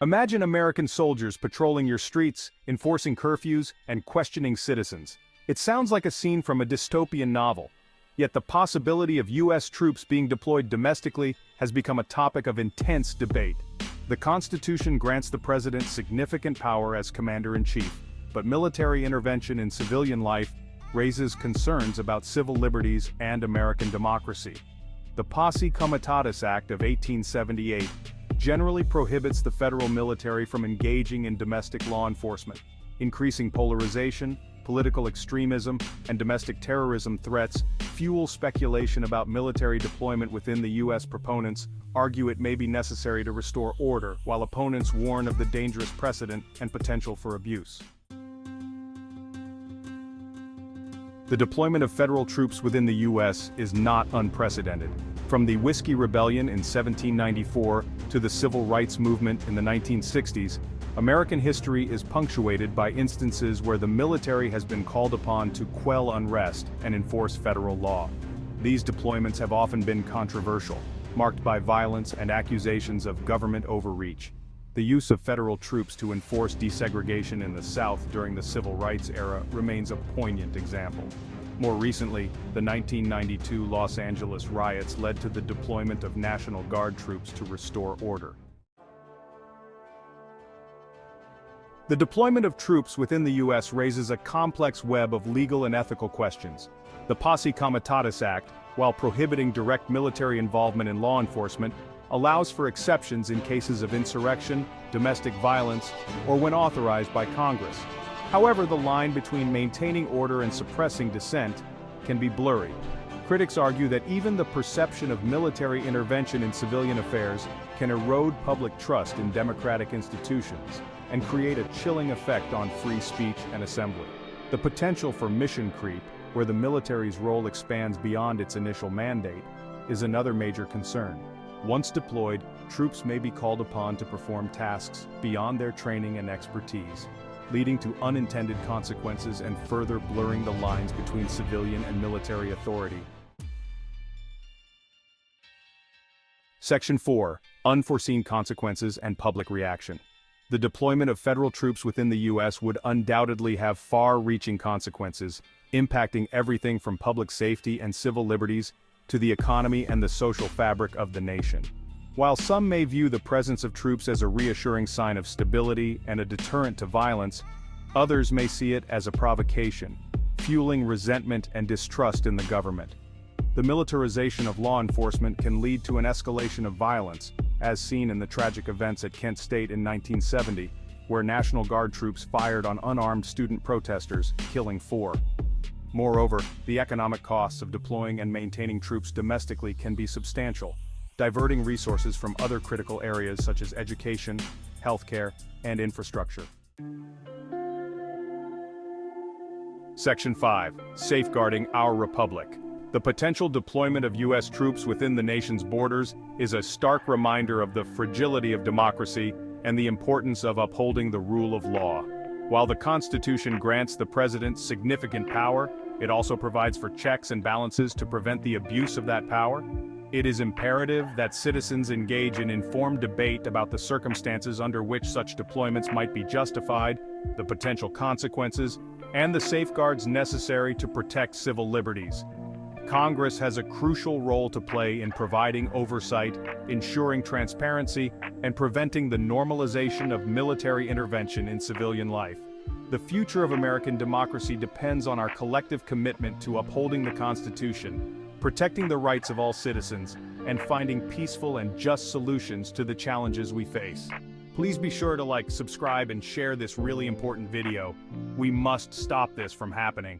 Imagine American soldiers patrolling your streets, enforcing curfews, and questioning citizens. It sounds like a scene from a dystopian novel. Yet the possibility of U.S. troops being deployed domestically has become a topic of intense debate. The Constitution grants the president significant power as commander-in-chief, but military intervention in civilian life raises concerns about civil liberties and American democracy. The Posse Comitatus Act of 1878 generally prohibits the federal military from engaging in domestic law enforcement. Increasing polarization, political extremism, and domestic terrorism threats fuel speculation about military deployment within the U.S. Proponents argue it may be necessary to restore order, while opponents warn of the dangerous precedent and potential for abuse. The deployment of federal troops within the U.S. is not unprecedented. From the Whiskey Rebellion in 1794 to the Civil Rights Movement in the 1960s, American history is punctuated by instances where the military has been called upon to quell unrest and enforce federal law. These deployments have often been controversial, marked by violence and accusations of government overreach. The use of federal troops to enforce desegregation in the South during the Civil Rights era remains a poignant example. More recently, the 1992 Los Angeles riots led to the deployment of National Guard troops to restore order. The deployment of troops within the U.S. raises a complex web of legal and ethical questions. The Posse Comitatus Act, while prohibiting direct military involvement in law enforcement, allows for exceptions in cases of insurrection, domestic violence, or when authorized by Congress. However, the line between maintaining order and suppressing dissent can be blurry. Critics argue that even the perception of military intervention in civilian affairs can erode public trust in democratic institutions and create a chilling effect on free speech and assembly. The potential for mission creep, where the military's role expands beyond its initial mandate, is another major concern. Once deployed, troops may be called upon to perform tasks beyond their training and expertise, leading to unintended consequences and further blurring the lines between civilian and military authority. Section 4. Unforeseen Consequences and Public Reaction. The deployment of federal troops within the U.S. would undoubtedly have far-reaching consequences, impacting everything from public safety and civil liberties to the economy and the social fabric of the nation. While some may view the presence of troops as a reassuring sign of stability and a deterrent to violence, others may see it as a provocation, fueling resentment and distrust in the government. The militarization of law enforcement can lead to an escalation of violence, as seen in the tragic events at Kent State in 1970, where National Guard troops fired on unarmed student protesters, killing 4. Moreover, the economic costs of deploying and maintaining troops domestically can be substantial, diverting resources from other critical areas such as education, healthcare, and infrastructure. Section 5. Safeguarding our Republic. The potential deployment of U.S. troops within the nation's borders is a stark reminder of the fragility of democracy and the importance of upholding the rule of law. While the Constitution grants the president significant power, it also provides for checks and balances to prevent the abuse of that power. It is imperative that citizens engage in informed debate about the circumstances under which such deployments might be justified, the potential consequences, and the safeguards necessary to protect civil liberties. Congress has a crucial role to play in providing oversight, ensuring transparency, and preventing the normalization of military intervention in civilian life. The future of American democracy depends on our collective commitment to upholding the Constitution, protecting the rights of all citizens, and finding peaceful and just solutions to the challenges we face. Please be sure to like, subscribe, and share this really important video. We must stop this from happening.